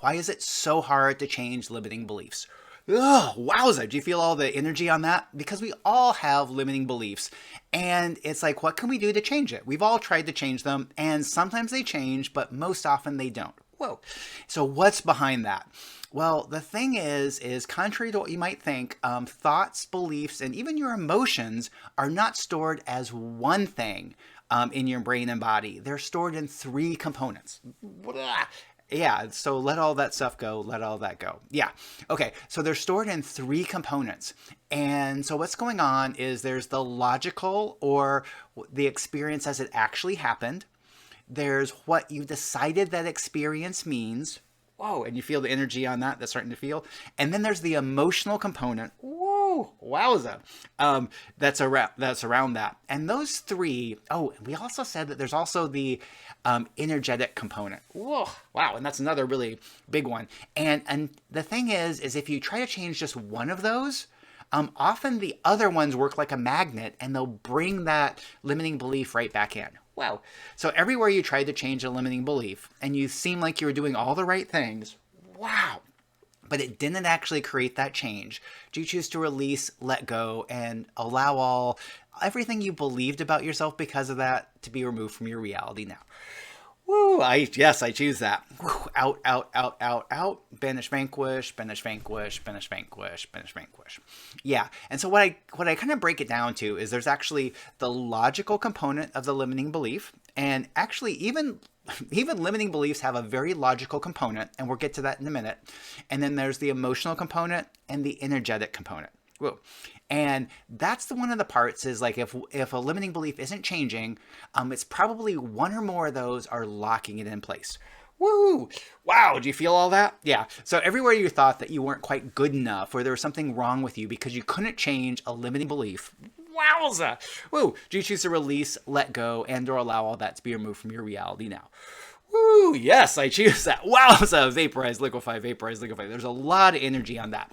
Why is it so hard to change limiting beliefs? Ugh, wowza. Do you feel all the energy on that? Because we all have limiting beliefs. And it's like, what can we do to change it? We've all tried to change them, and sometimes they change, but most often they don't. Whoa. So what's behind that? Well, the thing is contrary to what you might think, thoughts, beliefs, and even your emotions are not stored as one thing in your brain and body. They're stored in three components. Blah. Yeah, so let all that stuff go, let all that go. Yeah, okay, so they're stored in three components. And so what's going on is there's the logical or the experience as it actually happened. There's what you decided that experience means. Whoa, and you feel the energy on that that's starting to feel. And then there's the emotional component. Whoa, wowza. That's around that. And those three, oh, we also said that there's also the energetic component. Whoa, wow, and that's another really big one. And the thing is if you try to change just one of those, often the other ones work like a magnet and they'll bring that limiting belief right back in. Wow. So everywhere you tried to change a limiting belief and you seem like you were doing all the right things, wow, but it didn't actually create that change. Do you choose to release, let go, and allow everything you believed about yourself because of that to be removed from your reality now? Woo, yes, I choose that. Woo, out, out, out, out, out. Banish, vanquish, banish, vanquish, banish, vanquish, banish, vanquish. Yeah, and so what I kind of break it down to is there's actually the logical component of the limiting belief, and actually even limiting beliefs have a very logical component, and we'll get to that in a minute. And then there's the emotional component and the energetic component. Whoa. And that's the one of the parts is like if a limiting belief isn't changing, it's probably one or more of those are locking it in place. Woo! Wow, do you feel all that? Yeah. So everywhere you thought that you weren't quite good enough or there was something wrong with you because you couldn't change a limiting belief, wowza! Woo! Do you choose to release, let go, and or allow all that to be removed from your reality now? Woo! Yes, I choose that. Wowza! Vaporize, liquefy, vaporize, liquefy. There's a lot of energy on that.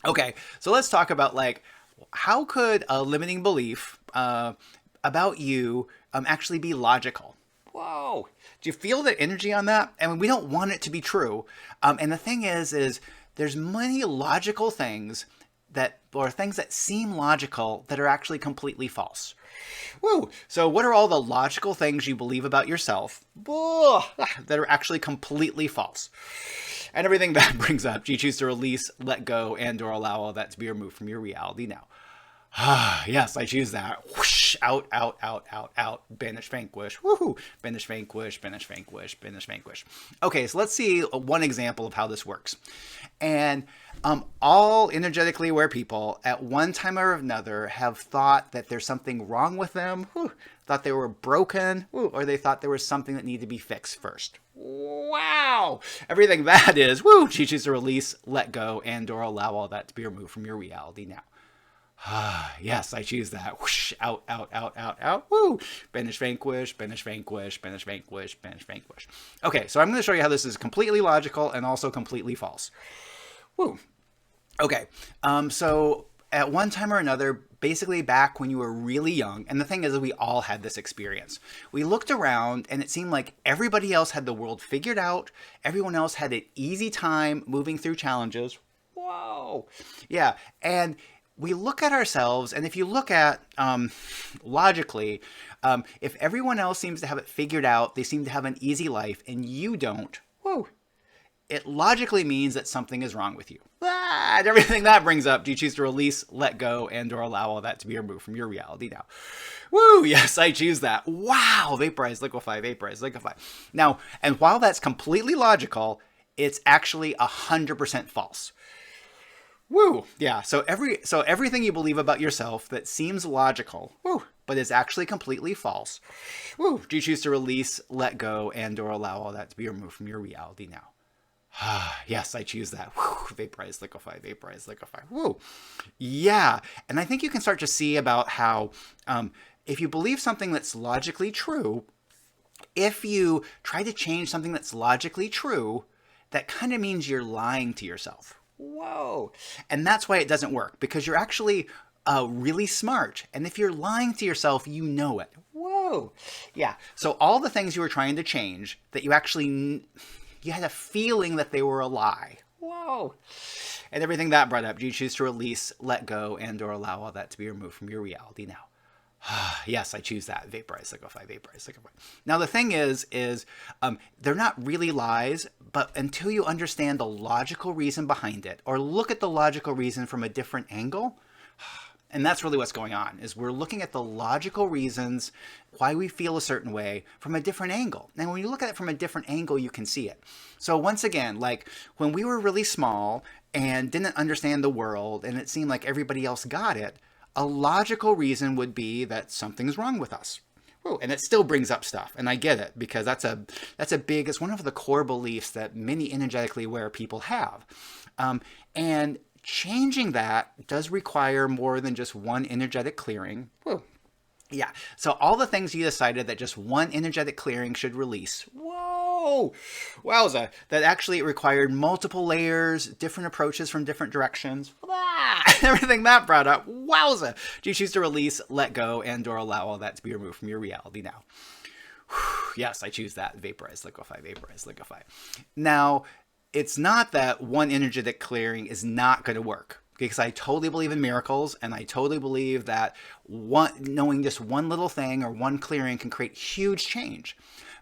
Okay, so let's talk about like how could a limiting belief about you actually be logical? Whoa, do you feel the energy on that? I mean, we don't want it to be true. And the thing is there's many logical things or things that seem logical that are actually completely false. Woo! So what are all the logical things you believe about yourself that are actually completely false? And everything that brings up, do you choose to release, let go, and or allow all that to be removed from your reality now? Yes, I choose that. Whoosh, out, out, out, out, out. Banish, vanquish. Woohoo! Banish, vanquish, banish, vanquish, banish, vanquish. Okay, so let's see one example of how this works. And all energetically aware people at one time or another have thought that there's something wrong with them, thought they were broken, or they thought there was something that needed to be fixed first. Wow! Everything that is, you choose to release, let go, and or allow all that to be removed from your reality now. Yes, I choose that. Whoosh, out, out, out, out, out. Woo! Banish, vanquish, banish, vanquish, banish, vanquish, banish, vanquish. Okay, so I'm going to show you how this is completely logical and also completely false. Woo! Okay, so at one time or another, basically back when you were really young, and the thing is that we all had this experience. We looked around and it seemed like everybody else had the world figured out. Everyone else had an easy time moving through challenges. Whoa! Yeah, and we look at ourselves, and if you look at logically, if everyone else seems to have it figured out, they seem to have an easy life, and you don't, it logically means that something is wrong with you. And everything that brings up, do you choose to release, let go, and or allow all that to be removed from your reality now? Woo, yes, I choose that. Wow, vaporize, liquefy, vaporize, liquefy. Now, and while that's completely logical, it's actually 100% false. Woo! Yeah, so everything you believe about yourself that seems logical, but is actually completely false. Do you choose to release, let go, and or allow all that to be removed from your reality now? Yes, I choose that. Vaporize, liquefy, vaporize, liquefy. Yeah, and I think you can start to see about how if you believe something that's logically true, if you try to change something that's logically true, that kind of means you're lying to yourself. Whoa. And that's why it doesn't work, because you're actually really smart. And if you're lying to yourself, you know it. Whoa. Yeah. So all the things you were trying to change that you You had a feeling that they were a lie. Whoa. And everything that brought up, do you choose to release, let go, and or allow all that to be removed from your reality now? Yes, I choose that. Vaporize, liquefy, vaporize, liquefy. Now, the thing is they're not really lies, but until you understand the logical reason behind it, or look at the logical reason from a different angle, and that's really what's going on, is we're looking at the logical reasons why we feel a certain way from a different angle. And when you look at it from a different angle, you can see it. So once again, like when we were really small and didn't understand the world and it seemed like everybody else got it, a logical reason would be that something's wrong with us. Whoa, and it still brings up stuff, and I get it, because it's one of the core beliefs that many energetically aware people have. And changing that does require more than just one energetic clearing. Whoa. Yeah, so all the things you decided that just one energetic clearing should release. Whoa! Wowza. That actually required multiple layers, different approaches from different directions. Everything that brought up. Wowza! Do you choose to release, let go, and or allow all that to be removed from your reality now? Yes, I choose that. Vaporize, liquefy, vaporize, liquefy. Now, it's not that one energetic clearing is not going to work, because I totally believe in miracles, and I totally believe that knowing just one little thing or one clearing can create huge change.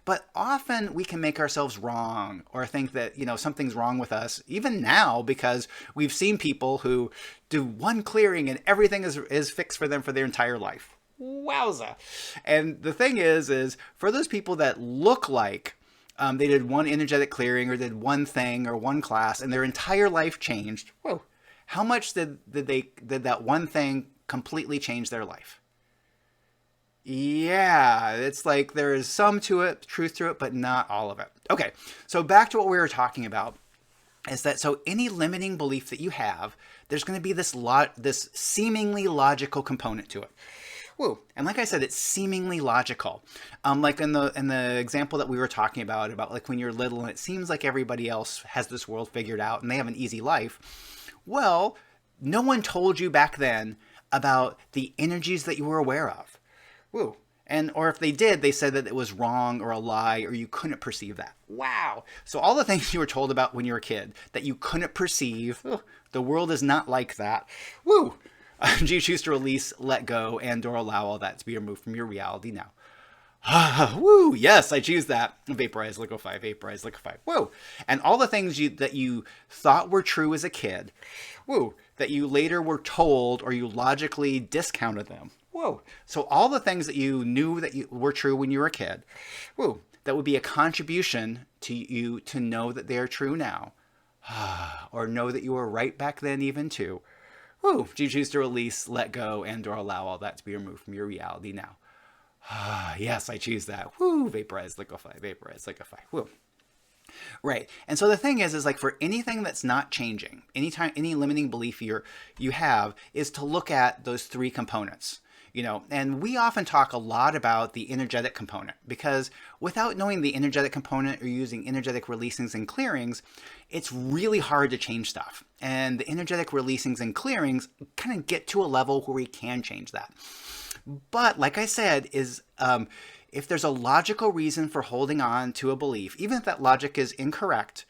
But often we can make ourselves wrong, or think that, something's wrong with us, even now, because we've seen people who do one clearing and everything is fixed for them for their entire life. Wowza. And the thing is for those people that look like they did one energetic clearing or did one thing or one class and their entire life changed, whoa, how much did that one thing completely change their life? Yeah, it's like there is some to it, truth to it, but not all of it. Okay, so back to what we were talking about, is that so any limiting belief that you have, there's going to be this seemingly logical component to it. Woo. And like I said, it's seemingly logical. Like in the example that we were talking about like when you're little and it seems like everybody else has this world figured out and they have an easy life. Well, no one told you back then about the energies that you were aware of. Woo. Or if they did, they said that it was wrong or a lie, or you couldn't perceive that. Wow. So all the things you were told about when you were a kid that you couldn't perceive, the world is not like that. Woo. Do you choose to release, let go, and or allow all that to be removed from your reality now? Woo, yes, I choose that. Vaporize, liquefy, vaporize, liquefy. Woo. And all the things that you thought were true as a kid, woo, that you later were told or you logically discounted them. Whoa. So all the things that you knew that were true when you were a kid, woo, that would be a contribution to you to know that they are true now. Or know that you were right back then even too. Woo. Do you choose to release, let go, and or allow all that to be removed from your reality now? Yes, I choose that. Woo. Vaporize, liquefy, vaporize, liquefy. Woo. Right. And so the thing is like for anything that's not changing, any limiting belief you have is to look at those three components. And we often talk a lot about the energetic component, because without knowing the energetic component or using energetic releasings and clearings, it's really hard to change stuff. And the energetic releasings and clearings kind of get to a level where we can change that. But like I said, if there's a logical reason for holding on to a belief, even if that logic is incorrect,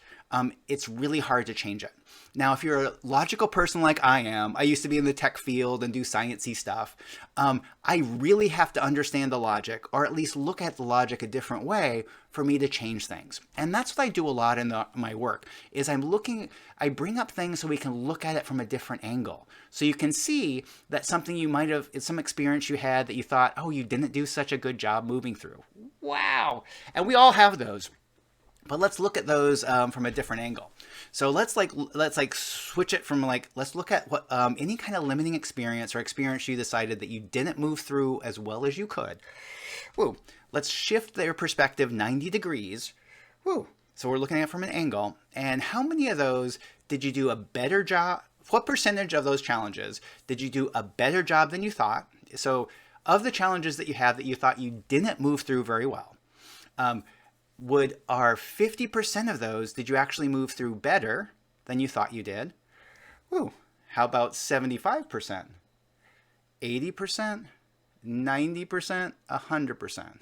it's really hard to change it. Now, if you're a logical person like I am, I used to be in the tech field and do sciencey stuff. I really have to understand the logic, or at least look at the logic a different way for me to change things. And that's what I do a lot in my work, is I bring up things so we can look at it from a different angle. So you can see that something some experience you had that you thought, oh, you didn't do such a good job moving through. Wow. And we all have those. But let's look at those from a different angle. So let's switch it from let's look at what any kind of limiting experience or experience you decided that you didn't move through as well as you could. Woo. Let's shift their perspective 90 degrees. Woo. So we're looking at it from an angle. And how many of those did you do a better job? What percentage of those challenges did you do a better job than you thought? So of the challenges that you have that you thought you didn't move through very well, are 50% of those, did you actually move through better than you thought you did? Woo. How about 75%? 80%? 90%? 100%?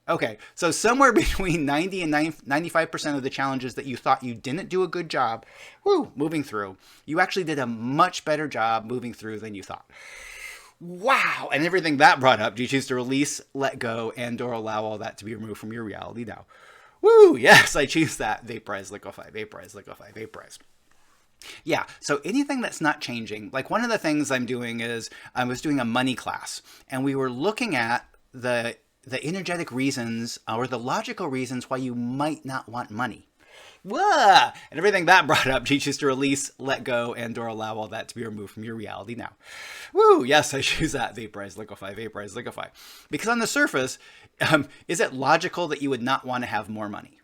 Okay, so somewhere between 90 and 95% of the challenges that you thought you didn't do a good job, moving through, you actually did a much better job moving through than you thought. Wow! And everything that brought up, do you choose to release, let go, and or allow all that to be removed from your reality now? Woo! Yes, I choose that. Vaporize, liquefy, vaporize, liquefy, vaporize. Yeah, so anything that's not changing, like one of the things I'm doing is I was doing a money class, and we were looking at the energetic reasons or the logical reasons why you might not want money. Whoa! And everything that brought up teaches to release, let go, and or allow all that to be removed from your reality now. Woo! Yes, I choose that. Vaporize, liquefy, vaporize, liquefy. Because on the surface, is it logical that you would not want to have more money?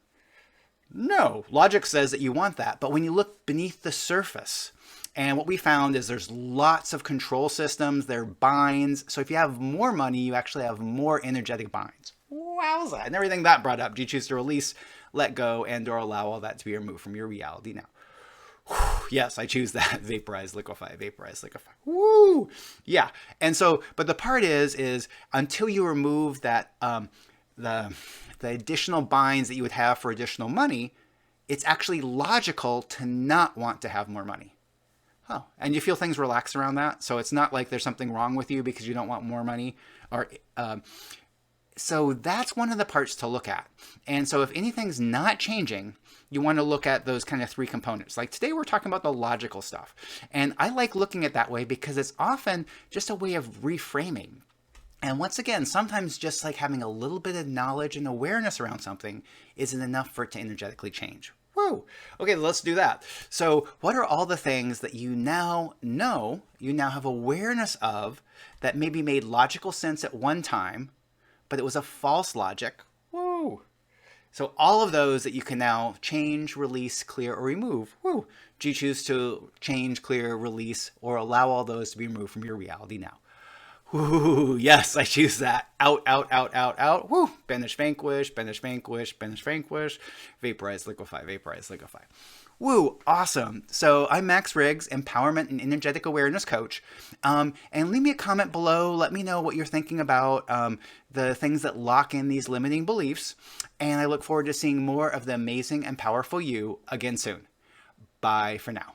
No, logic says that you want that. But when you look beneath the surface, and what we found is there's lots of control systems, there are binds. So if you have more money, you actually have more energetic binds. Wowza. And everything that brought up, do you choose to release, let go, and or allow all that to be removed from your reality now? Whew, yes, I choose that. Vaporize, liquefy, vaporize, liquefy. Woo! Yeah. And so, but the part is until you remove that, the additional binds that you would have for additional money, it's actually logical to not want to have more money. Oh, and you feel things relax around that. So it's not like there's something wrong with you because you don't want more money. Or so that's one of the parts to look at. And so if anything's not changing, you want to look at those kind of three components. Like today we're talking about the logical stuff. And I like looking at that way because it's often just a way of reframing. And once again, sometimes just like having a little bit of knowledge and awareness around something isn't enough for it to energetically change. Whoa. Okay, let's do that. So what are all the things that you now know, you now have awareness of that maybe made logical sense at one time, but it was a false logic? Whoa. So all of those that you can now change, release, clear, or remove. Woo. Do you choose to change, clear, release, or allow all those to be removed from your reality now? Woo, yes, I choose that. Out, out, out, out, out. Woo, banish, vanquish, banish, vanquish, banish, vanquish. Vaporize, liquefy, vaporize, liquefy. Woo, awesome. So I'm Max Riggs, Empowerment and Energetic Awareness Coach. And leave me a comment below. Let me know what you're thinking about the things that lock in these limiting beliefs. And I look forward to seeing more of the amazing and powerful you again soon. Bye for now.